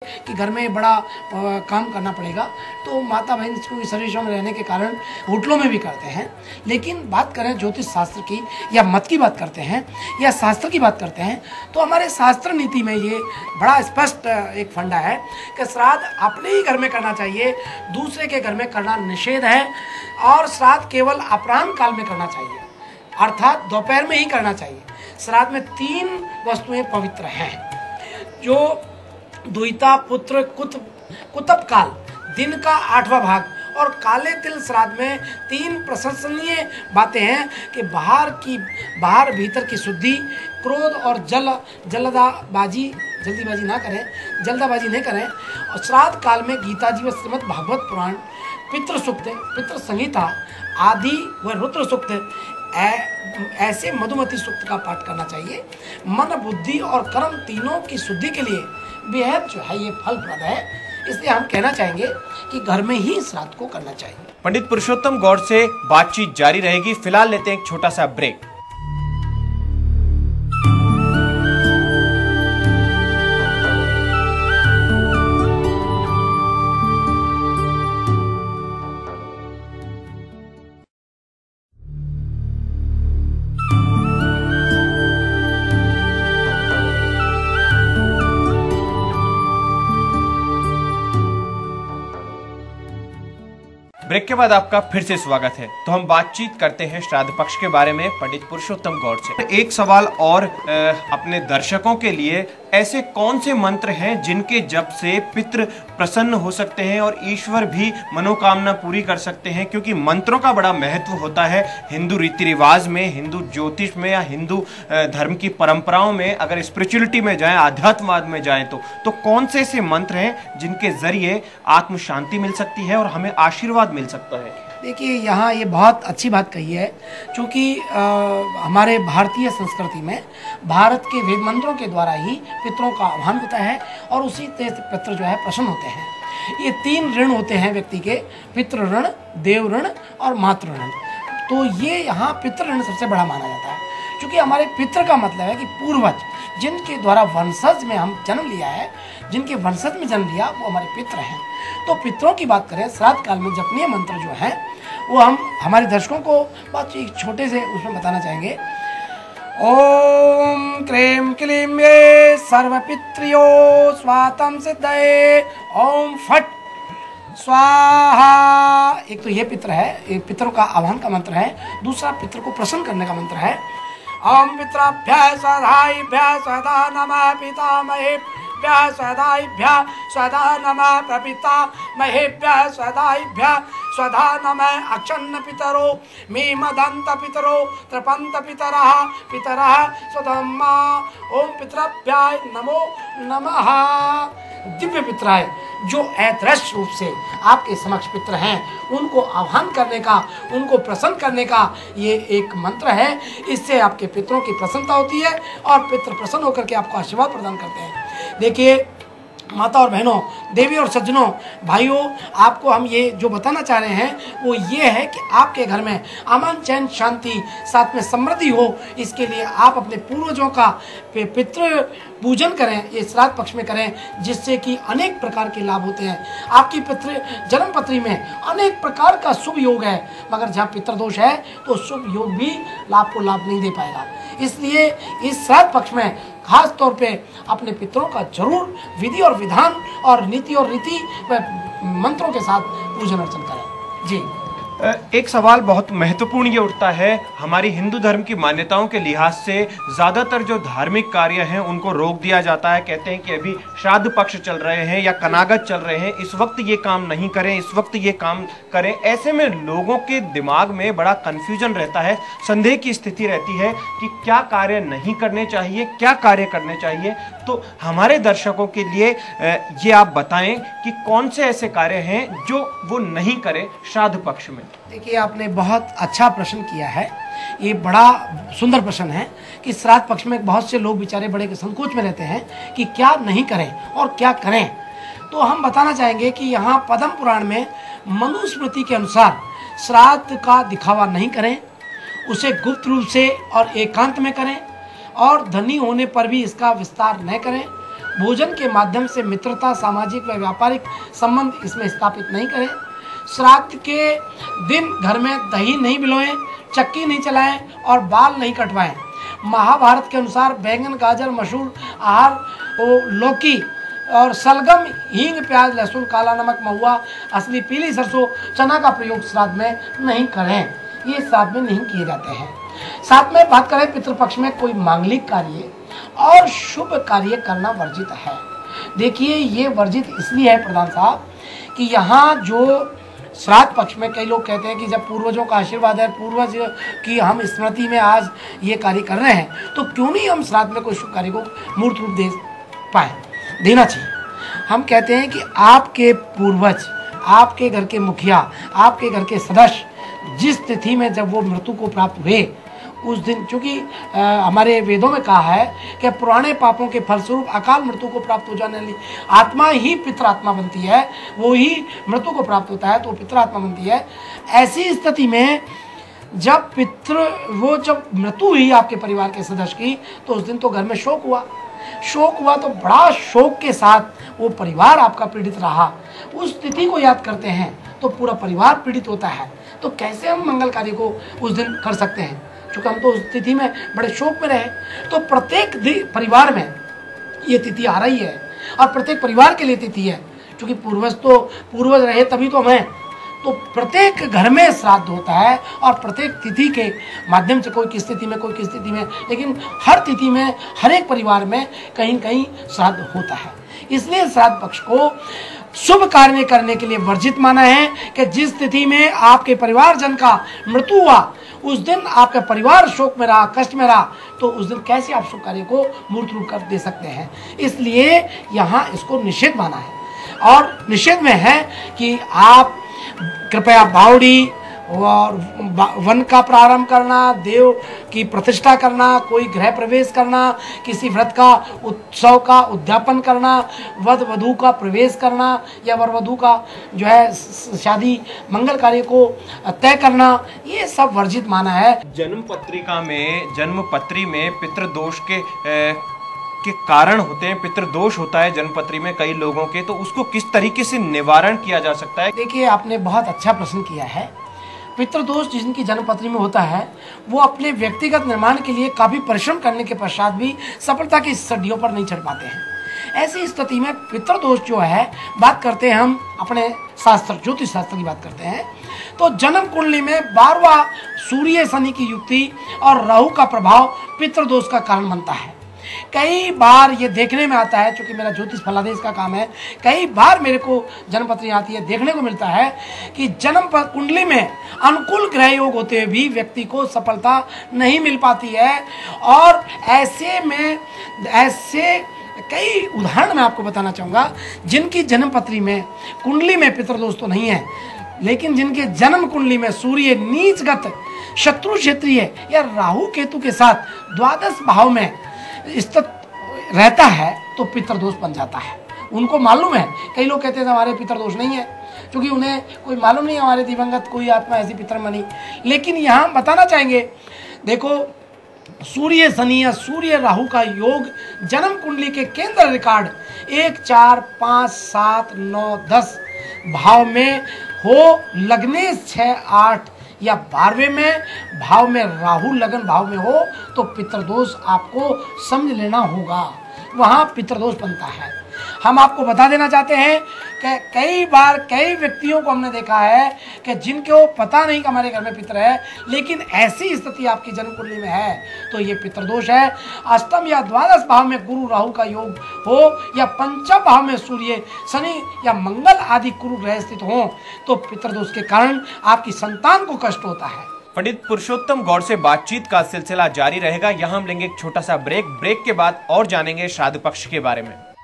कि घर में बड़ा काम करना पड़ेगा, तो माता बहन को सर्विस में रहने के कारण होटलों में भी करते हैं। लेकिन बात करें ज्योतिष शास्त्र की या मत की बात करते हैं या शास्त्र की बात करते हैं, तो हमारे शास्त्र नीति में ये बड़ा स्पष्ट एक फंडा है कि श्राद्ध अपने ही घर में करना चाहिए, दूसरे के घर में करना निषेध है। और श्राद्ध केवल अपराह्न काल में करना चाहिए, अर्थात दोपहर में ही करना चाहिए। श्राद्ध में 3 वस्तुएं पवित्र हैं, जो द्विता पुत्र कुतप काल, दिन का 8वां भाग और काले तिल श्राद्ध में 3 प्रशंसनीय बातें हैं कि बाहर भीतर की शुद्धि, क्रोध और जल्दबाजी नहीं करें। और श्राद्ध काल में गीता जी व श्रीमद् भागवत पुराण, पितृ सूक्त, पितृ संहिता आदि व रुद्र सूक्त ऐसे मधुमती सूक्त का पाठ करना चाहिए। मन, बुद्धि और कर्म तीनों की शुद्धि के लिए बेहद जो है ये फलप्रद है। इसलिए हम कहना चाहेंगे कि घर में ही श्राद्ध को करना चाहिए। पंडित पुरुषोत्तम गौड़ से बातचीत जारी रहेगी। फिलहाल लेते हैं एक छोटा सा ब्रेक। ब्रेक के बाद आपका फिर से स्वागत है। तो हम बातचीत करते हैं श्राद्ध पक्ष के बारे में पंडित पुरुषोत्तम गौड़ से। एक सवाल और अपने दर्शकों के लिए, ऐसे कौन से मंत्र हैं जिनके जप से पितृ प्रसन्न हो सकते हैं और ईश्वर भी मनोकामना पूरी कर सकते हैं? क्योंकि मंत्रों का बड़ा महत्व होता है हिंदू रीति रिवाज में, हिंदू ज्योतिष में या हिंदू धर्म की परंपराओं में। अगर स्पिरिचुअलिटी में जाएं, आध्यात्मवाद में जाएं तो कौन से ऐसे मंत्र हैं जिनके जरिए आत्म शांति मिल सकती है और हमें आशीर्वाद मिल सकता है? देखिए, यहाँ ये बहुत अच्छी बात कही है, क्योंकि हमारे भारतीय संस्कृति में भारत के वेद मंत्रों के द्वारा ही पितरों का आह्वान होता है और उसी से पितर जो है प्रसन्न होते हैं। ये 3 ऋण होते हैं व्यक्ति के, पितृ ऋण, देव ऋण और मातृ ऋण। तो ये यहाँ पितृ ऋण सबसे बड़ा माना जाता है, क्योंकि हमारे पितृ का मतलब है कि पूर्वज, जिनके द्वारा वंशज में हम जन्म लिया है, जिनके वंशज में जन्म लिया, वो हमारे पितृ हैं। तो पितरों की बात करें, श्राद्ध काल में जपनीय मंत्र जो है वो हम हमारे दर्शकों को बहुत एक छोटे से उसमें बताना चाहेंगे। ओम क्रीम क्लीम ये सर्वपित्रियो स्वातम सिद्धये ओम फट स्वाहा। एक तो ये पितर है, एक पितरों का आह्वान का मंत्र है। दूसरा पितर को प्रसन्न करने का मंत्र है। ओम पितृभ्यः सदाभ्यः सदा नमः पितामहेभ्यः सदाभ्यः सदा नमः प्रपितामहेभ्यः सदाभ्यः स्वधा नमः अक्षन्न पितरो मे मदंत पितरो त्रपंत पितरः स्वधम्मा। ओम पितृभ्याय नमो नमः। दिव्य पितराय जो अदृश्य रूप से आपके समक्ष पितर हैं, उनको आह्वान करने का, उनको प्रसन्न करने का ये एक मंत्र है। इससे आपके पितरों की प्रसन्नता होती है और पितर प्रसन्न होकर के आपको आशीर्वाद प्रदान करते हैं। देखिए माता और बहनों, देवी और सज्जनों, भाइयों, आपको हम ये जो बताना चाह रहे हैं वो ये है कि आपके घर में अमन, चैन, शांति, साथ में समृद्धि हो। इसके लिए आप अपने पूर्वजों का पितृ पूजन करें, ये श्राद्ध पक्ष में करें, जिससे कि अनेक प्रकार के लाभ होते हैं। आपकी पितृ जन्म पत्री में अनेक प्रकार का शुभ योग है, मगर जहाँ पितृदोष है तो शुभ योग भी आपको लाभ नहीं दे पाएगा। इसलिए इस श्राद्ध पक्ष में खास तौर पे अपने पितरों का जरूर विधि और विधान और नीति और रीति व मंत्रों के साथ पूजन अर्चन करें। जी, एक सवाल बहुत महत्वपूर्ण ये उठता है, हमारी हिंदू धर्म की मान्यताओं के लिहाज से ज़्यादातर जो धार्मिक कार्य हैं उनको रोक दिया जाता है। कहते हैं कि अभी श्राद्ध पक्ष चल रहे हैं या कनागत चल रहे हैं, इस वक्त ये काम नहीं करें, इस वक्त ये काम करें। ऐसे में लोगों के दिमाग में बड़ा कन्फ्यूजन रहता है, संदेह की स्थिति रहती है कि क्या कार्य नहीं करने चाहिए, क्या कार्य करने चाहिए। तो हमारे दर्शकों के लिए ये आप बताएं कि कौन से ऐसे कार्य हैं जो वो नहीं करें श्राद्ध पक्ष में। देखिए, आपने बहुत अच्छा प्रश्न किया है। ये बड़ा सुंदर प्रश्न है कि श्राद्ध पक्ष में बहुत से लोग बेचारे बड़े संकोच में रहते हैं कि क्या नहीं करें और क्या करें। तो हम बताना चाहेंगे कि यहाँ पद्म पुराण में मनुस्मृति के अनुसार श्राद्ध का दिखावा नहीं करें, उसे गुप्त रूप से और एकांत में करें और धनी होने पर भी इसका विस्तार न करें। भोजन के माध्यम से मित्रता, सामाजिक व व्यापारिक संबंध इसमें स्थापित नहीं करें। श्राद्ध के दिन घर में दही नहीं बिलोएं, चक्की नहीं चलाएं और बाल नहीं कटवाएं। महाभारत के अनुसार बैंगन, गाजर, मसूर आहार, लौकी और सलगम, हींग, प्याज, लहसुन, काला नमक, महुआ, असली पीली सरसों, चना का प्रयोग श्राद्ध में नहीं करें। ये श्राद्ध में नहीं किए जाते हैं। साथ में बात करें पितृपक्ष में कोई मांगलिक कार्य और शुभ कार्य करना वर्जित है। देखिए ये वर्जित इसलिए है प्रधान साहब कि यहाँ जो श्राद्ध पक्ष में कई लोग कहते हैं कि जब पूर्वजों का आशीर्वाद है, पूर्वज की हम स्मृति में आज ये कार्य कर रहे हैं, तो क्यों नहीं हम श्राद्ध में कोई शुभ कार्य को मूर्त रूप दे पाए, देना चाहिए। हम कहते हैं कि आपके पूर्वज, आपके घर के मुखिया, आपके घर के सदस्य जिस तिथि में जब वो मृत्यु को प्राप्त हुए उस दिन, चूंकि हमारे वेदों में कहा है कि पुराने पापों के फलस्वरूप अकाल मृत्यु को प्राप्त हो जाने वाली आत्मा ही पितरात्मा बनती है, वो ही मृत्यु को प्राप्त होता है तो पितरात्मा बनती है। ऐसी स्थिति में जब जब मृत्यु हुई आपके परिवार के सदस्य की, तो उस दिन तो घर में शोक हुआ तो बड़ा शोक के साथ वो परिवार आपका पीड़ित रहा। उस तिथि को याद करते हैं तो पूरा परिवार पीड़ित होता है। तो कैसे हम मंगल कार्य को उस दिन कर सकते हैं, क्योंकि हम तो उस तिथि में बड़े शोक में रहे। तो प्रत्येक परिवार में ये तिथि आ रही है और प्रत्येक परिवार के लिए तिथि है, क्योंकि पूर्वज रहे तभी तो हम, तो प्रत्येक घर में श्राद्ध होता है और प्रत्येक तिथि के माध्यम से कोई किस तिथि में, कोई किस तिथि में, लेकिन हर तिथि में हर एक परिवार में कहीं न कहीं श्राद्ध होता है। इसलिए श्राद्ध पक्ष को शुभ कार्य करने के लिए वर्जित माना है कि जिस तिथि में आपके परिवारजन का मृत्यु हुआ उस दिन आपका परिवार शोक में रहा, कष्ट में रहा, तो उस दिन कैसे आप शुभ कार्य को मूर्त रूप कर दे सकते हैं। इसलिए यहाँ इसको निषेध माना है और निषेध में है कि आप कृपया बावड़ी और वन का प्रारंभ करना, देव की प्रतिष्ठा करना, कोई गृह प्रवेश करना, किसी व्रत का उत्सव का उद्यापन करना, वर वधू का प्रवेश करना या वर वधू का जो है शादी मंगल कार्य को तय करना, ये सब वर्जित माना है। जन्मपत्री में पितृदोष के कारण होते हैं, पितृदोष होता है जन्मपत्री में कई लोगों के, तो उसको किस तरीके से निवारण किया जा सकता है? देखिए आपने बहुत अच्छा प्रश्न किया है। पितृदोष जिनकी जन्मपत्री में होता है वो अपने व्यक्तिगत निर्माण के लिए काफी परिश्रम करने के पश्चात भी सफलता की सीढ़ियों पर नहीं चढ़ पाते हैं। ऐसी स्थिति में पितृदोष जो है, बात करते हैं हम अपने शास्त्र, ज्योतिष शास्त्र की बात करते हैं, तो जन्म कुंडली में 12वां सूर्य शनि की युक्ति और राहु का प्रभाव पितृदोष का कारण बनता है। कई बार ये देखने में आता है, क्योंकि मेरा ज्योतिष फलादेश का काम है, कई बार मेरे को जन्मपत्री आती है, देखने को मिलता है कि जन्म कुंडली में अनुकूल ग्रह योग होते हुए भी व्यक्ति को सफलता नहीं मिल पाती है। और ऐसे कई उदाहरण मैं आपको बताना चाहूँगा जिनकी जन्मपत्री में कुंडली में पितृदोष तो नहीं है, लेकिन जिनके जन्म कुंडली में सूर्य नीचगत शत्रु क्षेत्रीय या राहु केतु के साथ द्वादश भाव में स्थित रहता है तो पितृदोष बन जाता है। उनको मालूम है, कई लोग कहते हैं हमारे पितृदोष नहीं है, क्योंकि उन्हें कोई मालूम नहीं हमारे दिवंगत कोई आत्मा ऐसी पितर बनी। लेकिन यहाँ बताना चाहेंगे, देखो सूर्य शनि या सूर्य राहु का योग जन्म कुंडली के केंद्र रिकॉर्ड 1, 4, 5, 7, 9, 10 भाव में हो, लग्ने 6, 8 या 12वें में भाव में राहु लगन भाव में हो, तो पितृदोष आपको समझ लेना होगा, वहाँ पितृदोष बनता है। हम आपको बता देना चाहते हैं कि कई बार कई व्यक्तियों को हमने देखा है कि जिनको पता नहीं कि हमारे घर में पितर है, लेकिन ऐसी स्थिति आपकी जन्म कुंडली में है तो ये पितृदोष है। अष्टम या द्वादश भाव में गुरु राहु का योग हो या पंचम भाव में सूर्य शनि या मंगल आदि गुरु ग्रह स्थित हो, तो पितृदोष के कारण आपकी संतान को कष्ट होता है। पंडित पुरुषोत्तम गौड़ से बातचीत का सिलसिला जारी रहेगा। यहाँ हम लेंगे एक छोटा सा ब्रेक के बाद और जानेंगे श्राद्ध पक्ष के बारे में।